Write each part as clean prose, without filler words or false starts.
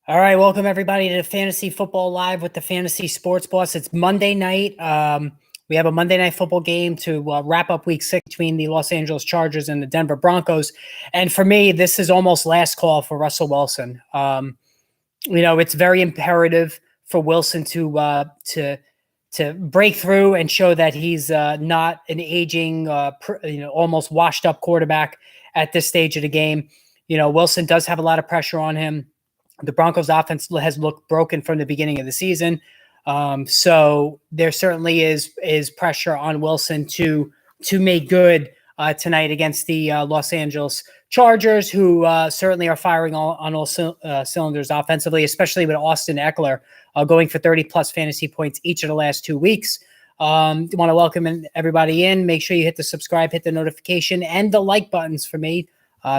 All right, welcome everybody to Fantasy Football Live with the Fantasy Sports Boss. It's Monday night. We have a Monday night football game to wrap up Week 6 between the Los Angeles Chargers and the Denver Broncos. And for me, this is almost last call for Russell Wilson. It's very imperative for Wilson to break through and show that he's not an aging, almost washed up quarterback at this stage of the game. Wilson does have a lot of pressure on him. The Broncos offense has looked broken from the beginning of the season. So there certainly is pressure on Wilson to make good tonight against the Los Angeles Chargers, who certainly are firing on all cylinders offensively, especially with Austin Eckler going for 30-plus fantasy points each of the last 2 weeks. Want to welcome everybody in. Make sure you hit the subscribe, hit the notification, and the like buttons for me.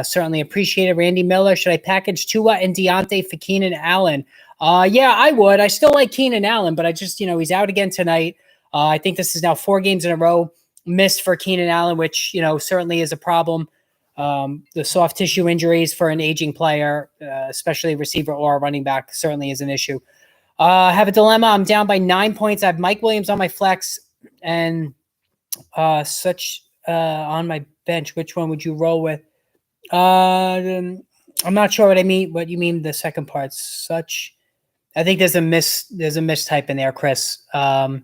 Certainly appreciate it. Randy Miller, should I package Tua and Deontay for Keenan Allen? Yeah, I would. I still like Keenan Allen, but I just, he's out again tonight. I think this is now 4 games in a row missed for Keenan Allen, which, certainly is a problem. The soft tissue injuries for an aging player, especially receiver or running back, certainly is an issue. I have a dilemma. I'm down by 9 points. I have Mike Williams on my flex and on my bench. Which one would you roll with? I'm not sure what you mean the second part. I think there's a mistype in there, Chris. I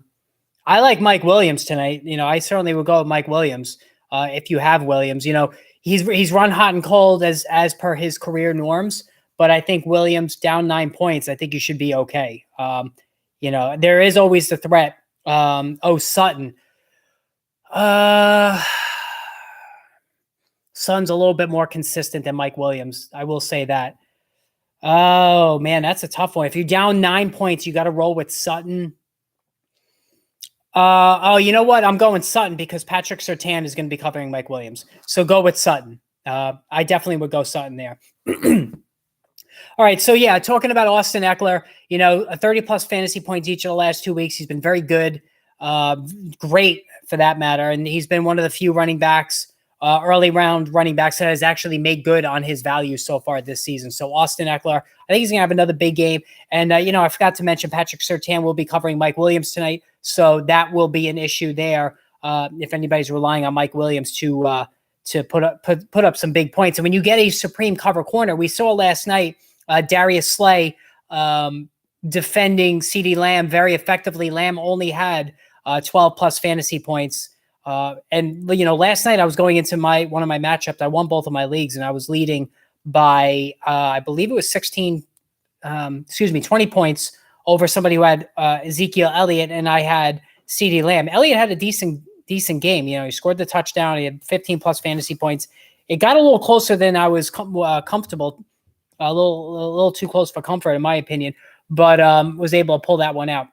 like Mike Williams tonight. I certainly would go with Mike Williams. If you have Williams, he's run hot and cold as per his career norms, but I think Williams down 9 points, I think you should be okay. There is always the threat. Sutton. Sutton's a little bit more consistent than Mike Williams. I will say that. Oh, man, that's a tough one. If you're down 9 points, you got to roll with Sutton. You know what? I'm going Sutton because Patrick Surtain is going to be covering Mike Williams. So go with Sutton. I definitely would go Sutton there. All right, so yeah, talking about Austin Eckler, a 30-plus fantasy points each of the last 2 weeks. He's been very good, great for that matter, and he's been one of the few running backs, early round running backs that has actually made good on his value so far this season. So Austin Eckler, I think he's going to have another big game. And, I forgot to mention Patrick Surtain will be covering Mike Williams tonight. So that will be an issue there if anybody's relying on Mike Williams to put up some big points. And when you get a supreme cover corner, we saw last night Darius Slay defending CeeDee Lamb very effectively. Lamb only had 12-plus fantasy points. Last night I was going into one of my matchups. I won both of my leagues and I was leading by, I believe it was 20 points over somebody who had Ezekiel Elliott, and I had CeeDee Lamb. Elliott had a decent game. He scored the touchdown. He had 15-plus fantasy points. It got a little closer than I was comfortable, a little too close for comfort in my opinion, but was able to pull that one out.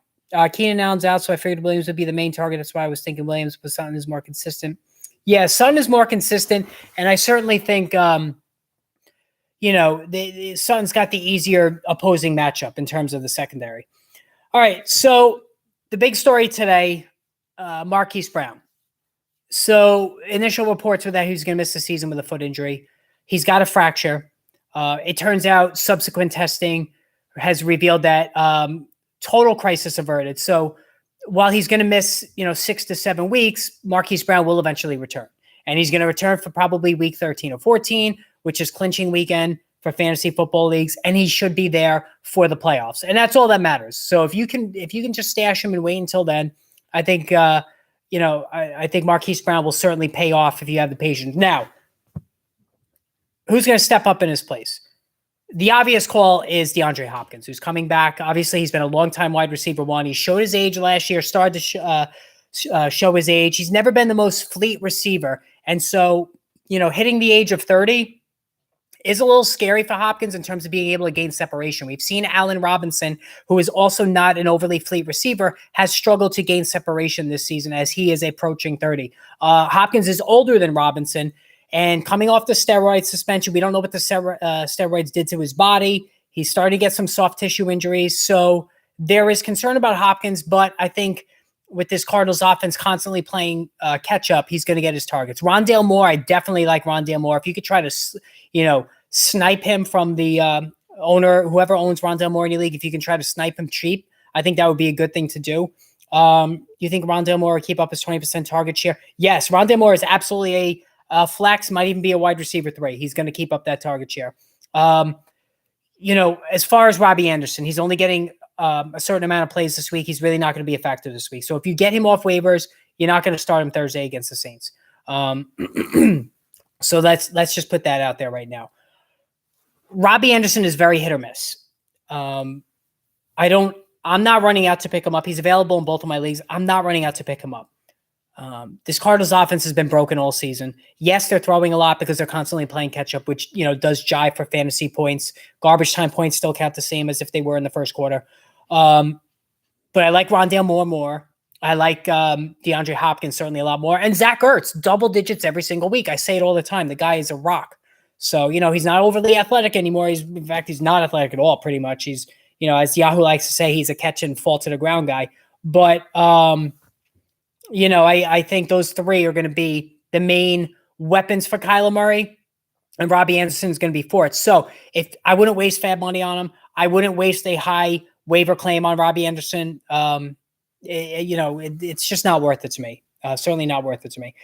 Keenan Allen's out, so I figured Williams would be the main target. That's why I was thinking Williams, but Sutton is more consistent. Yeah, Sutton is more consistent, and I certainly think, Sutton's got the easier opposing matchup in terms of the secondary. All right, so the big story today, Marquis Brown. So initial reports were that he's going to miss the season with a foot injury. He's got a fracture. It turns out subsequent testing has revealed that total crisis averted. So while he's going to miss, 6 to 7 weeks, Marquis Brown will eventually return. And he's going to return for probably week 13 or 14, which is clinching weekend for fantasy football leagues. And he should be there for the playoffs. And that's all that matters. So if you can just stash him and wait until then, I think, I think Marquis Brown will certainly pay off if you have the patience. Now, who's going to step up in his place? The obvious call is Deandre Hopkins, who's coming back. Obviously, he's been a long-time wide receiver one. He showed his age last year, started to show his age. He's never been the most fleet receiver. And so, hitting the age of 30 is a little scary for Hopkins in terms of being able to gain separation. We've seen Allen Robinson, who is also not an overly fleet receiver, has struggled to gain separation this season as he is approaching 30. Hopkins is older than Robinson, and coming off the steroid suspension, we don't know what the steroids did to his body. He's starting to get some soft tissue injuries. So there is concern about Hopkins, but I think with this Cardinals offense constantly playing catch up, he's going to get his targets. Rondell Moore, I definitely like Rondell Moore. If you could try to, snipe him from the whoever owns Rondell Moore in your league, if you can try to snipe him cheap, I think that would be a good thing to do. You think Rondell Moore will keep up his 20% target share? Yes, Rondell Moore is absolutely a flex, might even be a wide receiver 3. He's going to keep up that target share. As far as Robbie Anderson, he's only getting a certain amount of plays this week. He's really not going to be effective this week. So if you get him off waivers, you're not going to start him Thursday against the Saints. So let's just put that out there right now. Robbie Anderson is very hit or miss. I'm not running out to pick him up. He's available in both of my leagues. I'm not running out to pick him up. This Cardinals offense has been broken all season. Yes, they're throwing a lot because they're constantly playing catch up, which, does jive for fantasy points. Garbage time points still count the same as if they were in the first quarter. But I like Rondell Moore more. I like DeAndre Hopkins certainly a lot more. And Zach Ertz, double digits every single week. I say it all the time. The guy is a rock. So, he's not overly athletic ananymore. In fact, he's not athletic at all, pretty much. He's, as Yahoo likes to say, he's a catch and fall to the ground guy. But, I think those 3 are going to be the main weapons for Kyler Murray, and Robbie Anderson is going to be fourth. So if I wouldn't waste fab money on him, I wouldn't waste a high waiver claim on Robbie Anderson. It's just not worth it to me. Certainly not worth it to me.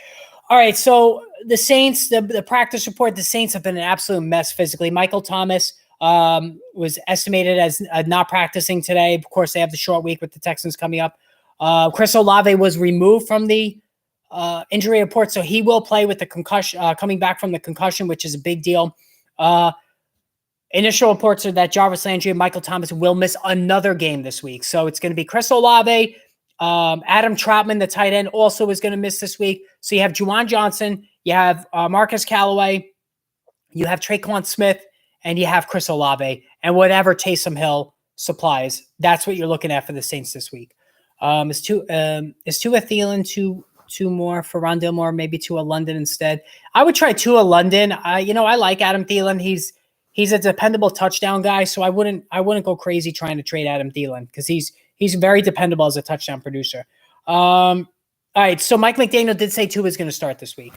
All right, so the Saints, the practice report, the Saints have been an absolute mess physically. Michael Thomas was estimated as not practicing today. Of course, they have the short week with the Texans coming up. Chris Olave was removed from the injury report, so he will play with the concussion, coming back from the concussion, which is a big deal. Initial reports are that Jarvis Landry and Michael Thomas will miss another game this week. So it's going to be Chris Olave. Adam Troutman, the tight end, also is going to miss this week. So you have Juwan Johnson, you have Marcus Callaway, you have Traquan Smith, and you have Chris Olave. And whatever Taysom Hill supplies, that's what you're looking at for the Saints this week. Is Tua Thielen two more for Rondell Moore, maybe Tua London instead? I would try Tua London. I like Adam Thielen. He's a dependable touchdown guy, so I wouldn't go crazy trying to trade Adam Thielen because he's very dependable as a touchdown producer. All right, so Mike McDaniel did say Tua is going to start this week.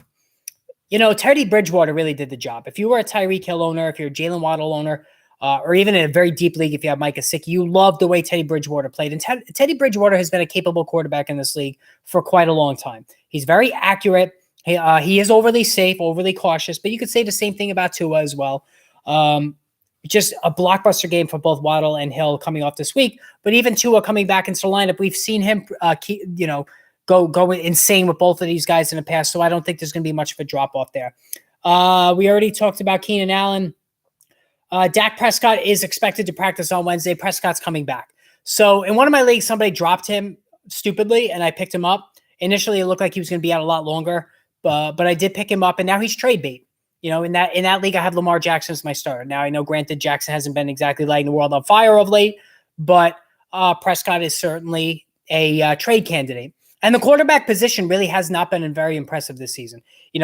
Teddy Bridgewater really did the job. If you were a Tyreek Hill owner, if you're a Jalen Waddle owner, or even in a very deep league, if you have Mike Gesicki, you love the way Teddy Bridgewater played. And Teddy Bridgewater has been a capable quarterback in this league for quite a long time. He's very accurate. He is overly safe, overly cautious, but you could say the same thing about Tua as well. Just a blockbuster game for both Waddle and Hill coming off this week. But even Tua coming back into the lineup, we've seen him, go insane with both of these guys in the past. So I don't think there's going to be much of a drop off there. We already talked about Keenan Allen. Dak Prescott is expected to practice on Wednesday. Prescott's coming back. So in one of my leagues, somebody dropped him stupidly, and I picked him up. Initially, it looked like he was going to be out a lot longer, but I did pick him up, and now he's trade bait. In that league, I have Lamar Jackson as my starter. Now, I know, granted, Jackson hasn't been exactly lighting the world on fire of late, but Prescott is certainly a trade candidate. And the quarterback position really has not been very impressive this season.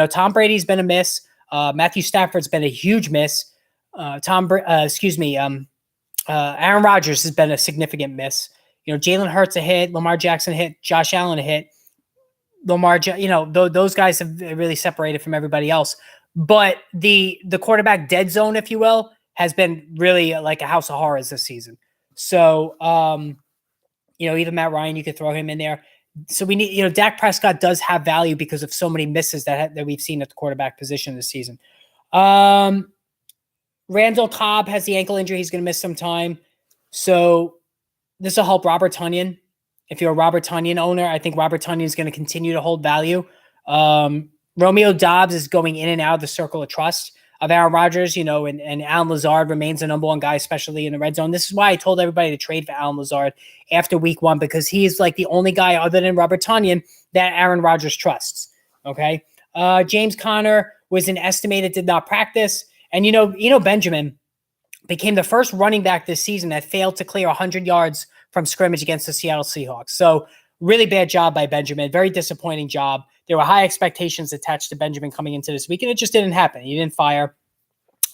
Tom Brady's been a miss. Matthew Stafford's been a huge miss. Aaron Rodgers has been a significant miss. Jalen Hurts a hit, Lamar Jackson a hit, Josh Allen a hit. Those guys have really separated from everybody else. But the quarterback dead zone, if you will, has been really like a house of horrors this season. So, even Matt Ryan, you could throw him in there. So we need, Dak Prescott does have value because of so many misses that we've seen at the quarterback position this season. Randall Cobb has the ankle injury. He's going to miss some time. So this will help Robert Tonyan. If you're a Robert Tonyan owner, I think Robert Tonyan is going to continue to hold value. Romeo Doubs is going in and out of the circle of trust of Aaron Rodgers, and Alan Lazard remains the number one guy, especially in the red zone. This is why I told everybody to trade for Alan Lazard after week 1, because he is like the only guy other than Robert Tonyan that Aaron Rodgers trusts. Okay. James Conner was an estimated, did not practice. And, Benjamin became the first running back this season that failed to clear 100 yards from scrimmage against the Seattle Seahawks. So really bad job by Benjamin. Very disappointing job. There were high expectations attached to Benjamin coming into this week, and it just didn't happen. He didn't fire.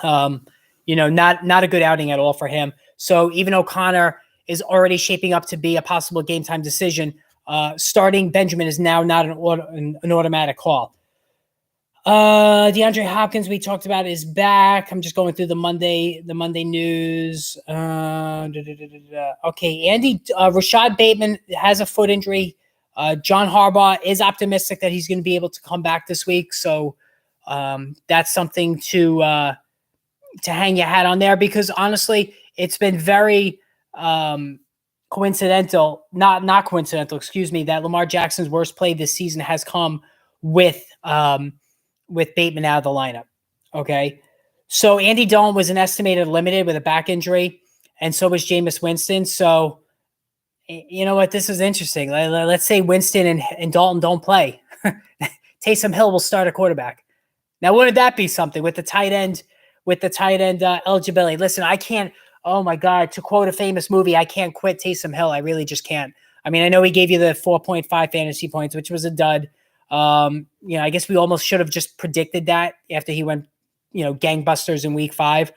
Not a good outing at all for him. So even O'Connor is already shaping up to be a possible game time decision. Starting Benjamin is now not an automatic call. DeAndre Hopkins, we talked about, is back. I'm just going through the Monday news. Okay, Rashad Bateman has a foot injury. John Harbaugh is optimistic that he's going to be able to come back this week. So that's something to hang your hat on there, because honestly, it's been very coincidental, not coincidental, excuse me, that Lamar Jackson's worst play this season has come with Bateman out of the lineup. Okay. So Andy Dalton was an estimated limited with a back injury, and so was Jameis Winston. So you know what? This is interesting. Let's say Winston and Dalton don't play. Taysom Hill will start a quarterback. Now, wouldn't that be something with the tight end eligibility? Listen, I can't, oh my God, to quote a famous movie, I can't quit Taysom Hill. I really just can't. I mean, I know he gave you the 4.5 fantasy points, which was a dud. I guess we almost should have just predicted that after he went, gangbusters in week 5.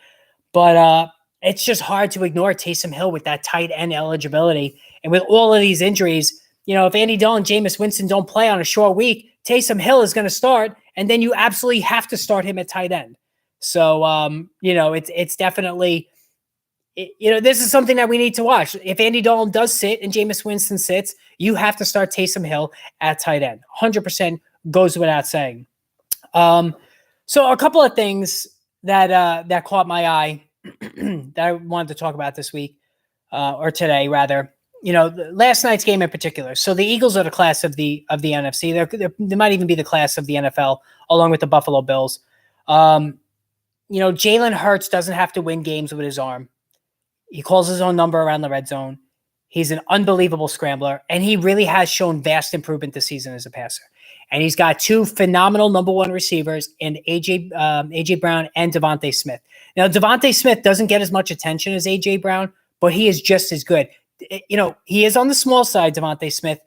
But it's just hard to ignore Taysom Hill with that tight end eligibility. And with all of these injuries, if Andy Dalton and Jameis Winston don't play on a short week, Taysom Hill is going to start, and then you absolutely have to start him at tight end. So, it's definitely, this is something that we need to watch. If Andy Dalton does sit and Jameis Winston sits, you have to start Taysom Hill at tight end. 100% goes without saying. So a couple of things that caught my eye that I wanted to talk about this week, or today rather. Last night's game in particular. So the Eagles are the class of the NFC. They might even be the class of the NFL, along with the Buffalo Bills. Jalen Hurts doesn't have to win games with his arm. He calls his own number around the red zone. He's an unbelievable scrambler, and he really has shown vast improvement this season as a passer. And he's got 2 phenomenal number 1 receivers in AJ Brown and Devontae Smith. Now, Devontae Smith doesn't get as much attention as AJ Brown, but he is just as good. He is on the small side, Devontae Smith,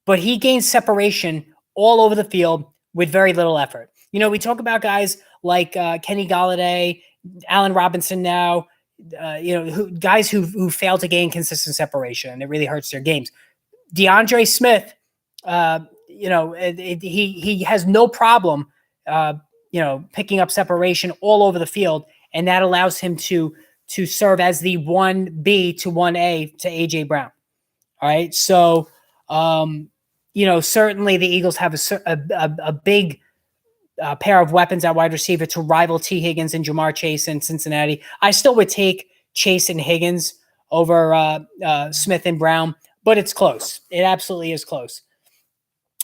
but he gains separation all over the field with very little effort. We talk about guys like Kenny Golladay, Allen Robinson now, guys who fail to gain consistent separation, and it really hurts their games. DeAndre Smith, he has no problem, picking up separation all over the field, and that allows him to serve as the 1B to 1A to AJ Brown. All right. So, certainly the Eagles have a big pair of weapons at wide receiver to rival T. Higgins and Jamar Chase in Cincinnati. I still would take Chase and Higgins over Smith and Brown, but it's close. It absolutely is close.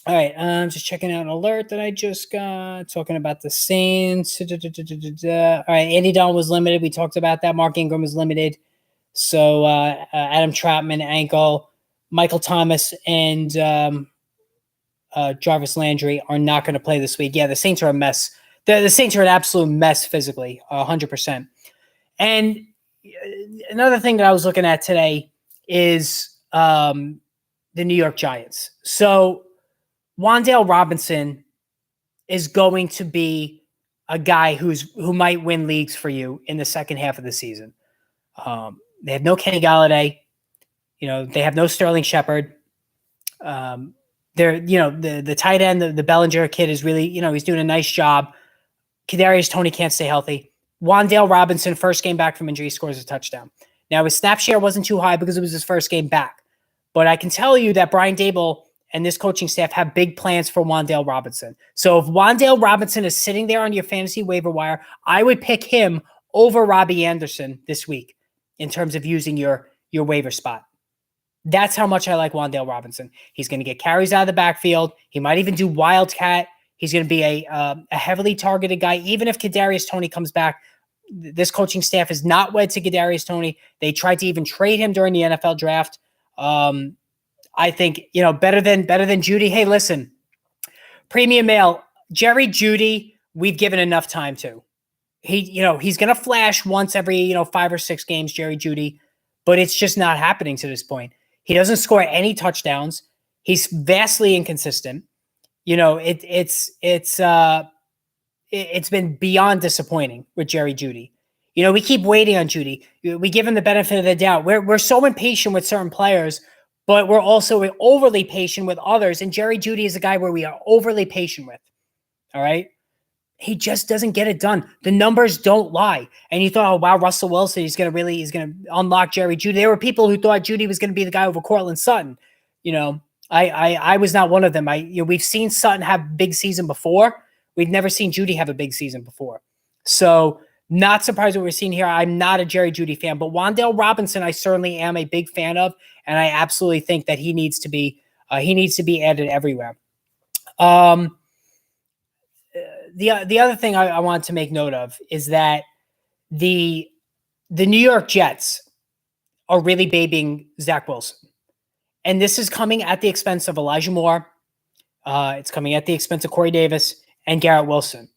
All right, I'm just checking out an alert that I just got, talking about the Saints. All right, Andy Dalton was limited. We talked about that. Mark Ingram was limited. So Adam Troutman, ankle. Michael Thomas and Jarvis Landry are not going to play this week. Yeah, the Saints are a mess. The Saints are an absolute mess physically, 100%. And another thing that I was looking at today is the New York Giants. So Rondelle Robinson is going to be a guy who might win leagues for you in the second half of the season. They have no Kenny Golladay. They have no Sterling Shepard. They're, the tight end, the Bellinger kid is really, he's doing a nice job. Kadarius Toney can't stay healthy. Rondelle Robinson, first game back from injury, scores a touchdown. Now, his snap share wasn't too high because it was his first game back. But I can tell you that Brian Daboll and this coaching staff have big plans for Rondelle Robinson. So if Rondelle Robinson is sitting there on your fantasy waiver wire, I would pick him over Robbie Anderson this week in terms of using your waiver spot. That's how much I like Rondelle Robinson. He's going to get carries out of the backfield. He might even do wildcat. He's going to be a heavily targeted guy. Even if Kadarius Toney comes back, this coaching staff is not wed to Kadarius Toney. They tried to even trade him during the NFL draft. I think, better than Judy. Hey, listen, premium mail, Jerry Judy, we've given enough time to. He's going to flash once every, 5 or 6 games, Jerry Judy, but it's just not happening to this point. He doesn't score any touchdowns. He's vastly inconsistent. It's been beyond disappointing with Jerry Judy. We keep waiting on Judy. We give him the benefit of the doubt. We're so impatient with certain players, but we're also overly patient with others. And Jerry Judy is a guy where we are overly patient with. All right. He just doesn't get it done. The numbers don't lie. And you thought, oh, wow, Russell Wilson, he's going to unlock Jerry Judy. There were people who thought Judy was going to be the guy over Cortland Sutton. I was not one of them. We've seen Sutton have big season before. We've never seen Judy have a big season before. So not surprised what we're seeing here. I'm not a Jerry Judy fan, but Wan'Dale Robinson, I certainly am a big fan of. And I absolutely think that he needs to be added everywhere. The other thing I want to make note of is that the New York Jets are really babying Zach Wilson. And this is coming at the expense of Elijah Moore. It's coming at the expense of Corey Davis and Garrett Wilson.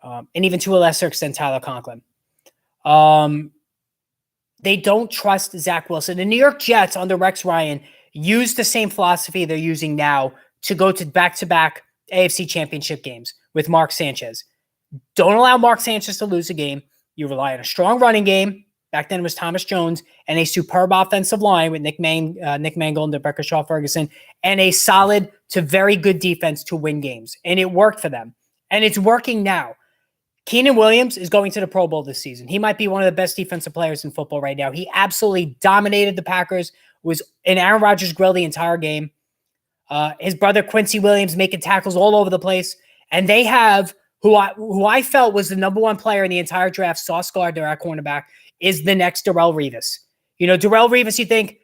And even to a lesser extent, Tyler Conklin. They don't trust Zach Wilson. The New York Jets under Rex Ryan use the same philosophy they're using now to go to back-to-back AFC championship games with Mark Sanchez. Don't allow Mark Sanchez to lose a game. You rely on a strong running game. Back then it was Thomas Jones and a superb offensive line with Nick Mangold and Rebecca Shaw-Ferguson and a solid to very good defense to win games. And it worked for them. And it's working now. Keenan Williams is going to the Pro Bowl this season. He might be one of the best defensive players in football right now. He absolutely dominated the Packers, was in Aaron Rodgers' grill the entire game. His brother Quincy Williams making tackles all over the place. And they have who I felt was the number one player in the entire draft, Sauce Gardner at cornerback, is the next Darrelle Revis. Darrelle Revis, you think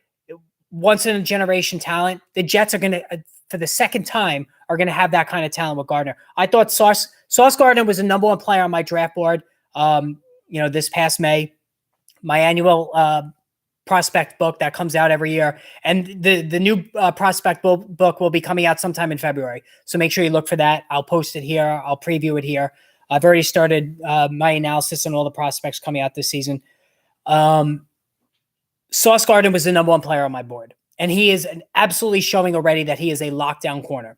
once in a generation talent. The Jets are going to, for the second time, are going to have that kind of talent with Gardner. I thought Sauce Gardner was the number one player on my draft board. This past May, my annual prospect book that comes out every year. And the new prospect book will be coming out sometime in February. So make sure you look for that. I'll post it here. I'll preview it here. I've already started my analysis on all the prospects coming out this season. Sauce Gardner was the number one player on my board. And he is absolutely showing already that he is a lockdown corner.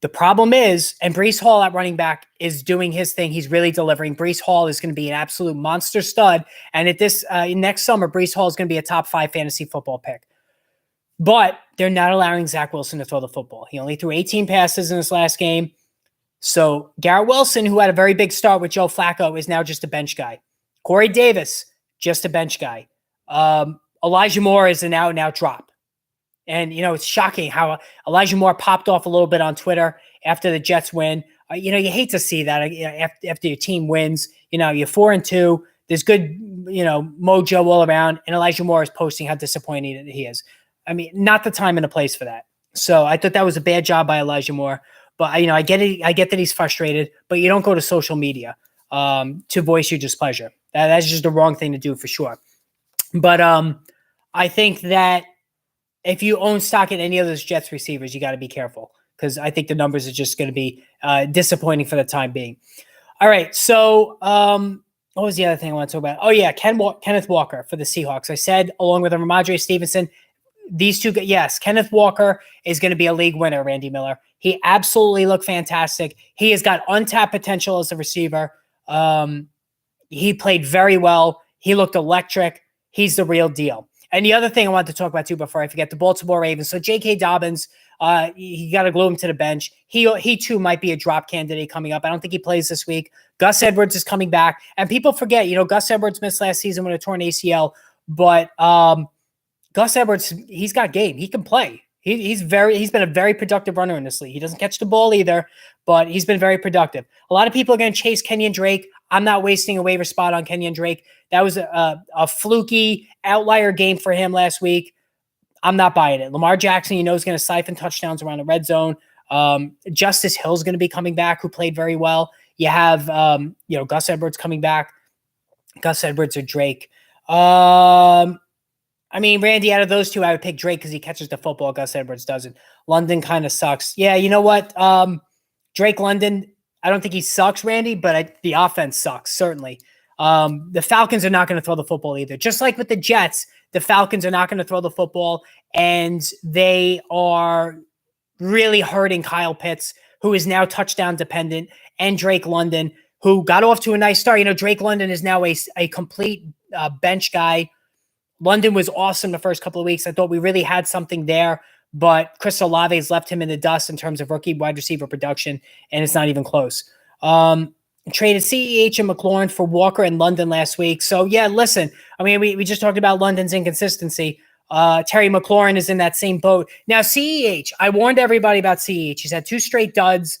The problem is, and Breece Hall at running back is doing his thing. He's really delivering. Breece Hall is going to be an absolute monster stud. And at this next summer, Breece Hall is going to be a top 5 fantasy football pick. But they're not allowing Zach Wilson to throw the football. He only threw 18 passes in his last game. So Garrett Wilson, who had a very big start with Joe Flacco, is now just a bench guy. Corey Davis, just a bench guy. Elijah Moore is an out-and-out drop. And, it's shocking how Elijah Moore popped off a little bit on Twitter after the Jets win. You hate to see that after your team wins. You're 4-2. There's good, mojo all around. And Elijah Moore is posting how disappointed he is. I mean, not the time and the place for that. So I thought that was a bad job by Elijah Moore. But, I get it. I get that he's frustrated. But you don't go to social media to voice your displeasure. That's just the wrong thing to do for sure. But I think that if you own stock in any of those Jets receivers, you got to be careful because I think the numbers are just going to be disappointing for the time being. All right. So what was the other thing I want to talk about? Oh, yeah. Kenneth Walker for the Seahawks. I said, along with Ramondre Stevenson, these two, yes, Kenneth Walker is going to be a league winner, Randy Miller. He absolutely looked fantastic. He has got untapped potential as a receiver. He played very well. He looked electric. He's the real deal. And the other thing I wanted to talk about too before I forget, the Baltimore Ravens. So J.K. Dobbins, you got to glue him to the bench. He too might be a drop candidate coming up. I don't think he plays this week. Gus Edwards is coming back. And people forget, Gus Edwards missed last season with a torn ACL. But Gus Edwards, he's got game. He can play. He's been a very productive runner in this league. He doesn't catch the ball either, but he's been very productive. A lot of people are going to chase Kenyon Drake. I'm not wasting a waiver spot on Kenyon Drake. That was a fluky outlier game for him last week. I'm not buying it. Lamar Jackson, is going to siphon touchdowns around the red zone. Justice Hill's going to be coming back, who played very well. You have, Gus Edwards coming back. Gus Edwards or Drake. Randy, out of those two, I would pick Drake because he catches the football. Gus Edwards doesn't. London kind of sucks. Yeah, you know what? Drake London, I don't think he sucks, Randy, but the offense sucks, certainly. The Falcons are not going to throw the football either. Just like with the Jets, the Falcons are not going to throw the football, and they are really hurting Kyle Pitts, who is now touchdown dependent, and Drake London, who got off to a nice start. Drake London is now a complete bench guy. London was awesome the first couple of weeks. I thought we really had something there, but Chris Olave has left him in the dust in terms of rookie wide receiver production, and it's not even close. Traded CEH and McLaurin for Walker and London last week. So, yeah, listen, I mean, we just talked about London's inconsistency. Terry McLaurin is in that same boat. Now, CEH, I warned everybody about CEH. He's had 2 straight duds.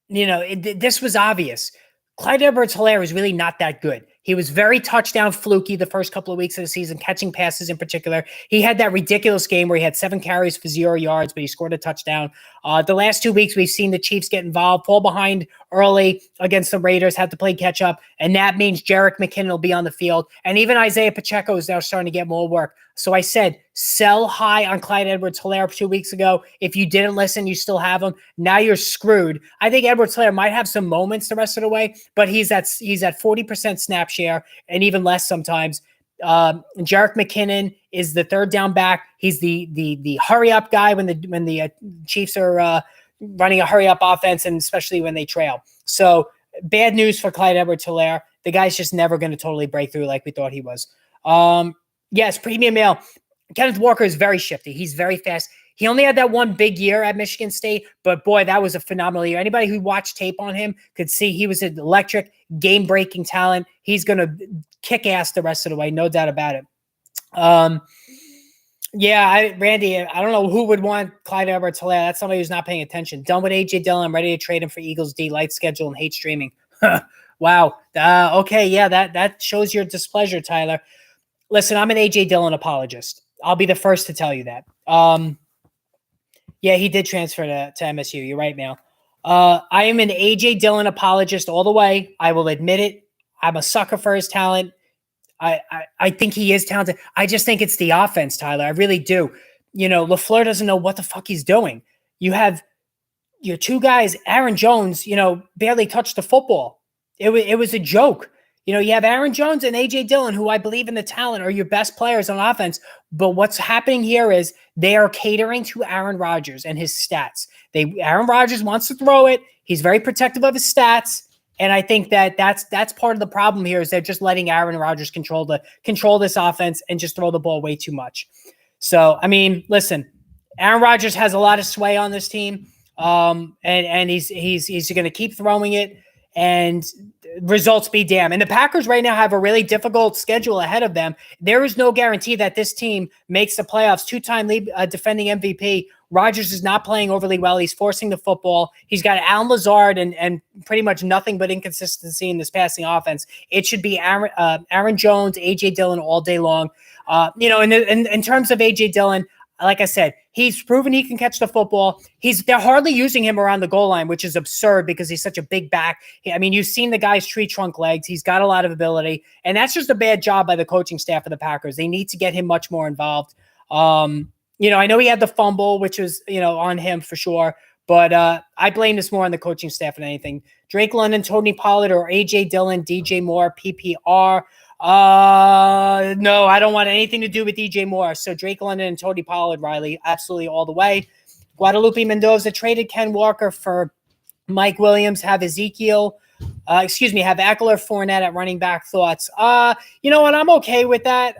This was obvious. Clyde Edwards-Helaire is really not that good. He was very touchdown fluky the first couple of weeks of the season, catching passes in particular. He had that ridiculous game where he had 7 carries for 0 yards, but he scored a touchdown. The last 2 weeks, we've seen the Chiefs get involved, fall behind early against the Raiders, have to play catch up, and that means Jerick McKinnon will be on the field. And even Isaiah Pacheco is now starting to get more work. So I said, sell high on Clyde Edwards-Helaire 2 weeks ago. If you didn't listen, you still have him. Now you're screwed. I think Edwards-Helaire might have some moments the rest of the way, but he's at 40% snap share and even less sometimes. Jerick McKinnon is the third down back. He's the hurry up guy when the Chiefs are running a hurry up offense, and especially when they trail. So bad news for Clyde Edwards-Helaire. The guy's just never going to totally break through like we thought he was. Yes, premium male. Kenneth Walker is very shifty. He's very fast. He only had that one big year at Michigan State, but boy, that was a phenomenal year. Anybody who watched tape on him could see he was an electric, game-breaking talent. He's going to kick ass the rest of the way, no doubt about it. Randy, I don't know who would want Clyde Edwards-Helaire. That's somebody who's not paying attention. Done with A.J. Dillon. I'm ready to trade him for Eagles D, light schedule, and hate streaming. Wow. Okay, yeah, that shows your displeasure, Tyler. Listen, I'm an A.J. Dillon apologist. I'll be the first to tell you that. Yeah, he did transfer to MSU. You're right, Mal. I am an A.J. Dillon apologist all the way. I will admit it. I'm a sucker for his talent. I think he is talented. I just think it's the offense, Tyler. I really do. LaFleur doesn't know what the fuck he's doing. You have your 2 guys, Aaron Jones, barely touched the football. It was a joke. You have Aaron Jones and A.J. Dillon, who I believe in the talent are your best players on offense. But what's happening here is they are catering to Aaron Rodgers and his stats. Aaron Rodgers wants to throw it. He's very protective of his stats. And I think that's part of the problem here is they're just letting Aaron Rodgers control this offense and just throw the ball way too much. So, I mean, listen, Aaron Rodgers has a lot of sway on this team. And he's going to keep throwing it. And results be damned. And the Packers right now have a really difficult schedule ahead of them. There is no guarantee that this team makes the playoffs. 2-time defending MVP. Rodgers is not playing overly well. He's forcing the football. He's got Alan Lazard and pretty much nothing but inconsistency in this passing offense. It should be Aaron Jones, A.J. Dillon all day long. In terms of A.J. Dillon, like I said, he's proven he can catch the football. They're hardly using him around the goal line, which is absurd because he's such a big back. You've seen the guy's tree trunk legs. He's got a lot of ability, and that's just a bad job by the coaching staff of the Packers. They need to get him much more involved. I know he had the fumble, which was, on him for sure, but I blame this more on the coaching staff than anything. Drake London, Tony Pollard, or A.J. Dillon, DJ Moore, PPR. No, I don't want anything to do with DJ Moore. So Drake London and Tony Pollard, Riley, absolutely all the way. Guadalupe Mendoza traded Ken Walker for Mike Williams. Have Eckler, Fournette at running back. Thoughts? You know what? I'm okay with that.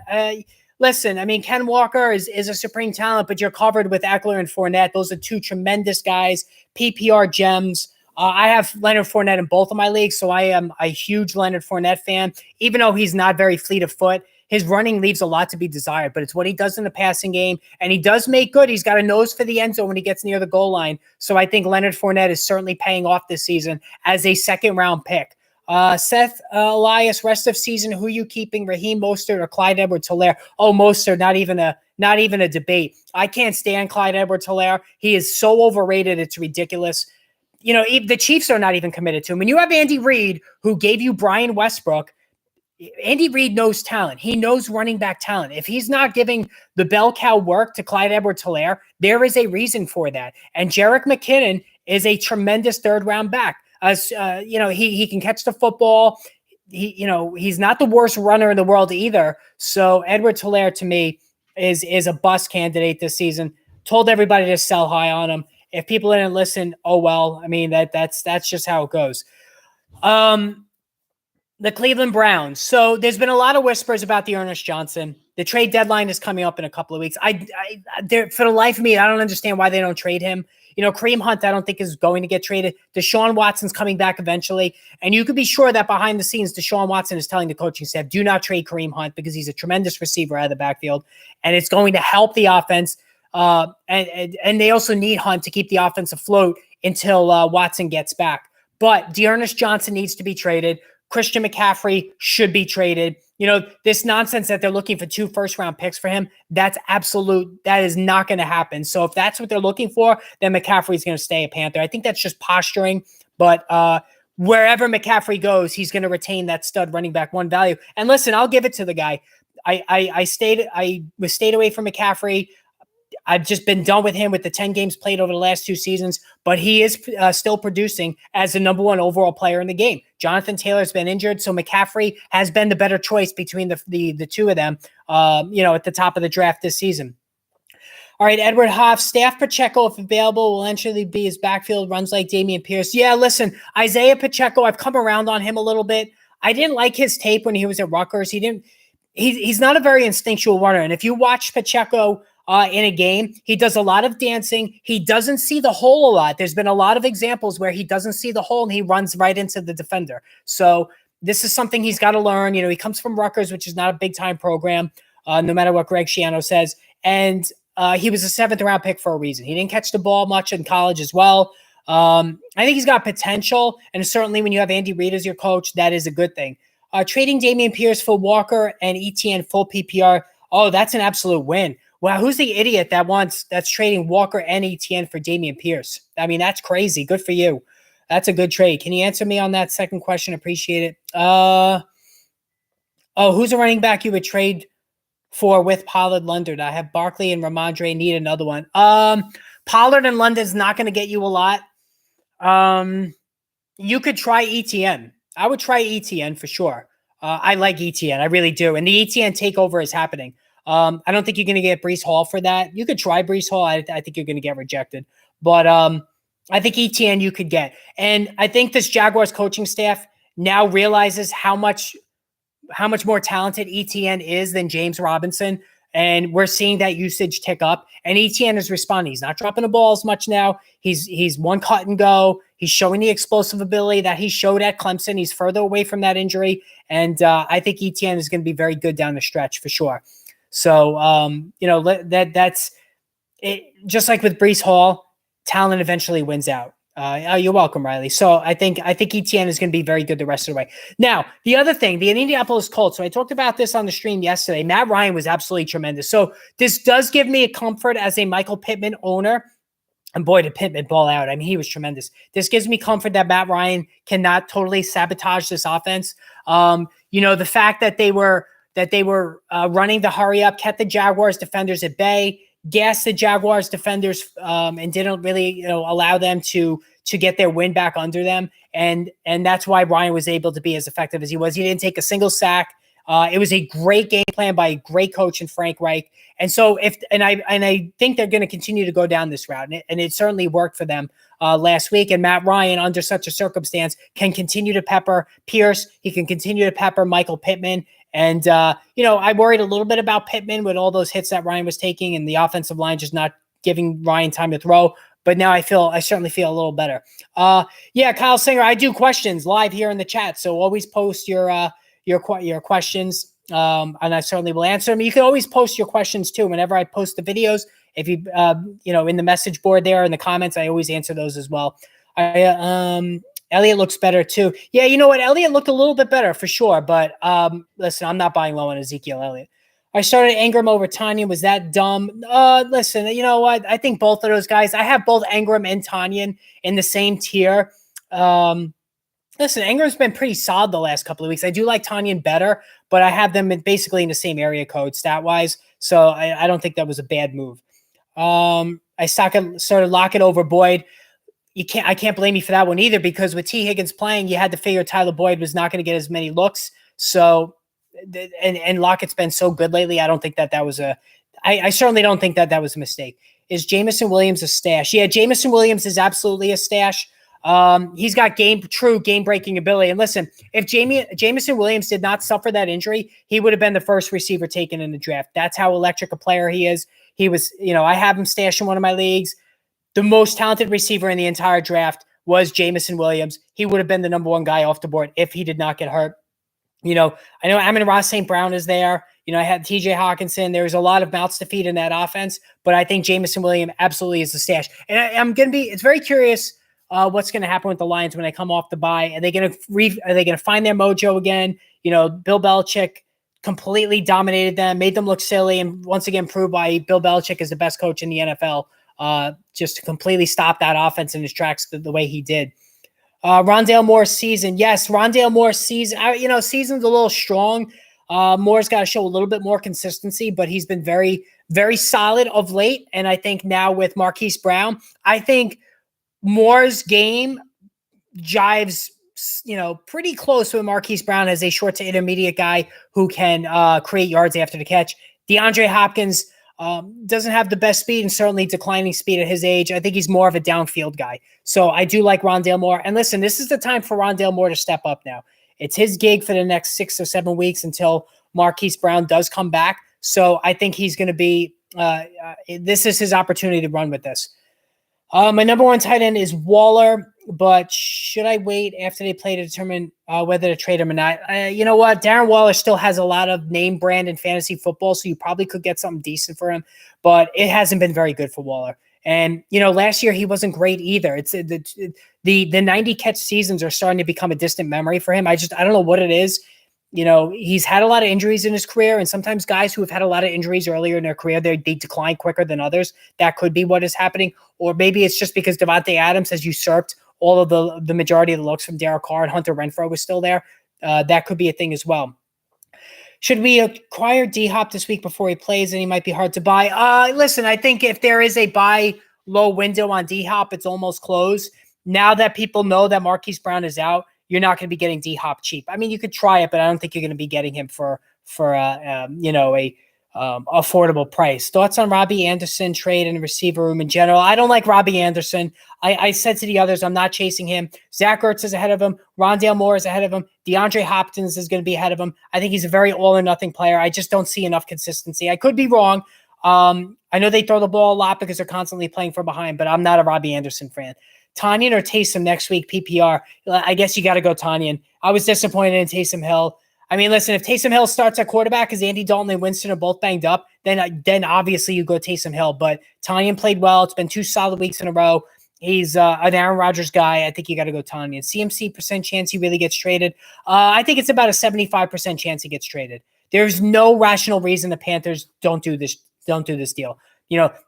Listen, Ken Walker is a supreme talent, but you're covered with Eckler and Fournette. Those are 2 tremendous guys, PPR gems. I have Leonard Fournette in both of my leagues, so I am a huge Leonard Fournette fan. Even though he's not very fleet of foot, his running leaves a lot to be desired, but it's what he does in the passing game, and he does make good. He's got a nose for the end zone when he gets near the goal line, so I think Leonard Fournette is certainly paying off this season as a second-round pick. Seth Elias, rest of season, who are you keeping, Raheem Mostert or Clyde Edwards-Helaire? Oh, Mostert, not even a debate. I can't stand Clyde Edwards-Helaire. He is so overrated, it's ridiculous. The Chiefs are not even committed to him. When you have Andy Reid, who gave you Brian Westbrook, Andy Reid knows talent. He knows running back talent. If he's not giving the bell cow work to Clyde Edwards-Helaire, there is a reason for that. And Jerick McKinnon is a tremendous third-round back. He can catch the football. He's not the worst runner in the world either. So Edwards-Helaire to me is a bust candidate this season. Told everybody to sell high on him. If people didn't listen, oh well. That's just how it goes. The Cleveland Browns. So there's been a lot of whispers about the Ernest Johnson. The trade deadline is coming up in a couple of weeks. For the life of me, I don't understand why they don't trade him. Kareem Hunt, I don't think is going to get traded. Deshaun Watson's coming back eventually. And you could be sure that behind the scenes, Deshaun Watson is telling the coaching staff, do not trade Kareem Hunt because he's a tremendous receiver out of the backfield. And it's going to help the offense. And they also need Hunt to keep the offense afloat until Watson gets back. But Dearness Johnson needs to be traded. Christian McCaffrey should be traded. This nonsense that they're looking for 2 first-round picks for him, that is not going to happen. So if that's what they're looking for, then McCaffrey's going to stay a Panther. I think that's just posturing. But wherever McCaffrey goes, he's going to retain that stud running back 1 value. And listen, I'll give it to the guy. I stayed away from McCaffrey. I've just been done with him with the 10 games played over the last 2 seasons, but he is still producing as the number 1 overall player in the game. Jonathan Taylor's been injured, so McCaffrey has been the better choice between the two of them, at the top of the draft this season. All right, Edward Hoff, Staff Pacheco, if available, will eventually be his backfield, runs like Dameon Pierce. Yeah, listen, Isaiah Pacheco, I've come around on him a little bit. I didn't like his tape when he was at Rutgers. He's not a very instinctual runner, and if you watch Pacheco in a game, he does a lot of dancing. He doesn't see the hole a lot. There's been a lot of examples where he doesn't see the hole and he runs right into the defender. So this is something he's got to learn. He comes from Rutgers, which is not a big-time program, no matter what Greg Schiano says. And he was a 7th-round pick for a reason. He didn't catch the ball much in college as well. I think he's got potential, and certainly when you have Andy Reid as your coach, that is a good thing. Trading Dameon Pierce for Walker and ETN full PPR, that's an absolute win. Wow, who's the idiot that's trading Walker and ETN for Dameon Pierce? I mean, that's crazy. Good for you. That's a good trade. Can you answer me on that second question? Appreciate it. Who's a running back you would trade for with Pollard London? I have Barkley and Ramondre. Need another one. Pollard and London's not going to get you a lot. You could try ETN. I would try ETN for sure. I like ETN. I really do. And the ETN takeover is happening. I don't think you're going to get Breece Hall for that. You could try Breece Hall. I think you're going to get rejected. But I think ETN you could get. And I think this Jaguars coaching staff now realizes how much more talented ETN is than James Robinson. And we're seeing that usage tick up. And ETN is responding. He's not dropping the ball as much now. He's one cut and go. He's showing the explosive ability that he showed at Clemson. He's further away from that injury. And I think ETN is going to be very good down the stretch for sure. So, that's it. Just like with Breece Hall, talent eventually wins out. You're welcome, Riley. So I think ETN is going to be very good the rest of the way. Now, the other thing, the Indianapolis Colts. So I talked about this on the stream yesterday. Matt Ryan was absolutely tremendous. So this does give me a comfort as a Michael Pittman owner. And boy, did Pittman ball out. I mean, he was tremendous. This gives me comfort that Matt Ryan cannot totally sabotage this offense. The fact that they were running the hurry up, kept the Jaguars defenders at bay, gassed the Jaguars defenders, and didn't really allow them to get their win back under them. And that's why Ryan was able to be as effective as he was. He didn't take a single sack. It was a great game plan by a great coach in Frank Reich. And so I think they're going to continue to go down this route. And it certainly worked for them last week. And Matt Ryan, under such a circumstance, can continue to pepper Pierce. He can continue to pepper Michael Pittman. And, I worried a little bit about Pittman with all those hits that Ryan was taking and the offensive line just not giving Ryan time to throw. But now I certainly feel a little better. Kyle Singer, I do questions live here in the chat. So always post your questions. And I certainly will answer them. You can always post your questions too. Whenever I post the videos, if you, in the message board there in the comments, I always answer those as well. Elliott looks better too. Yeah, you know what? Elliott looked a little bit better for sure. But listen, I'm not buying low on Ezekiel Elliott. I started Ingram over Tanyan. Was that dumb? Listen, you know what? I think both of those guys, I have both Ingram and Tanyan in the same tier. Listen, Ingram's been pretty solid the last couple of weeks. I do like Tanyan better, but I have them basically in the same area code stat-wise. So I don't think that was a bad move. I started Lockett over Boyd. I can't blame you for that one either, because with T. Higgins playing, you had to figure Tyler Boyd was not going to get as many looks. So, and Lockett's been so good lately. I don't think that was I certainly don't think that was a mistake. Is Jameson Williams a stash? Yeah, Jameson Williams is absolutely a stash. He's got true game-breaking ability. And listen, if Jameson Williams did not suffer that injury, he would have been the first receiver taken in the draft. That's how electric a player he is. He was, I have him stashed in one of my leagues. the most talented receiver in the entire draft was Jamison Williams. He would have been the number one guy off the board if he did not get hurt. I know Amon-Ra St. Brown is there. I had TJ Hawkinson. There's a lot of mouths to feed in that offense, but I think Jamison Williams absolutely is the stash. And it's very curious what's going to happen with the Lions when they come off the bye. Are they going to find their mojo again? Bill Belichick completely dominated them, made them look silly, and once again proved why Bill Belichick is the best coach in the NFL. Just to completely stop that offense in his tracks the way he did. Rondell Moore's season. Yes, Rondell Moore's season. Season's a little strong. Moore's got to show a little bit more consistency, but he's been very, very solid of late. And I think now with Marquis Brown, I think Moore's game jives, pretty close with Marquis Brown as a short to intermediate guy who can create yards after the catch. Deandre Hopkins doesn't have the best speed and certainly declining speed at his age. I think he's more of a downfield guy. So I do like Rondell Moore. And listen, this is the time for Rondell Moore to step up now. It's his gig for the next 6 or 7 weeks until Marquis Brown does come back. So I think he's going to be this is his opportunity to run with this. My number one tight end is Waller, but should I wait after they play to determine whether to trade him or not? You know what? Darren Waller still has a lot of name brand in fantasy football, so you probably could get something decent for him, but it hasn't been very good for Waller. And, last year he wasn't great either. It's the 90 catch seasons are starting to become a distant memory for him. I don't know what it is. He's had a lot of injuries in his career, and sometimes guys who have had a lot of injuries earlier in their career, they decline quicker than others. That could be what is happening. Or maybe it's just because Devontae Adams has usurped all of the majority of the looks from Derek Carr and Hunter Renfrow was still there. That could be a thing as well. Should we acquire D-Hop this week before he plays and he might be hard to buy? Listen, I think if there is a buy low window on D-Hop, it's almost closed. Now that people know that Marquis Brown is out, you're not going to be getting D-Hop cheap. I mean, you could try it, but I don't think you're going to be getting him for a affordable price. Thoughts on Robbie Anderson trade and the receiver room in general? I don't like Robbie Anderson. I said to the others, I'm not chasing him. Zach Ertz is ahead of him. Rondell Moore is ahead of him. DeAndre Hopkins is going to be ahead of him. I think he's a very all or nothing player. I just don't see enough consistency. I could be wrong. I know they throw the ball a lot because they're constantly playing from behind, but I'm not a Robbie Anderson fan. Tanyan or Taysom next week, PPR. I guess you got to go Tanyan. I was disappointed in Taysom Hill. I mean, listen, if Taysom Hill starts at quarterback because Andy Dalton and Winston are both banged up, then obviously you go Taysom Hill. But Tanyan played well. It's been 2 solid weeks in a row. He's an Aaron Rodgers guy. I think you got to go Tanyan. CMC percent chance he really gets traded. I think it's about a 75% chance he gets traded. There's no rational reason the Panthers don't do this deal.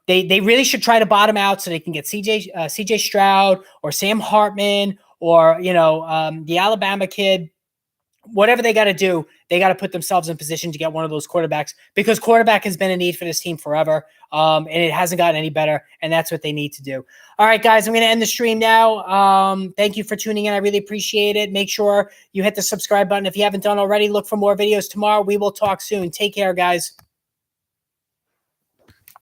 They really should try to bottom out so they can get CJ Stroud or Sam Hartman or, the Alabama kid. Whatever they got to do, they got to put themselves in position to get one of those quarterbacks because quarterback has been a need for this team forever, and it hasn't gotten any better, and that's what they need to do. All right, guys, I'm going to end the stream now. Thank you for tuning in. I really appreciate it. Make sure you hit the subscribe button if you haven't done already. Look for more videos tomorrow. We will talk soon. Take care, guys.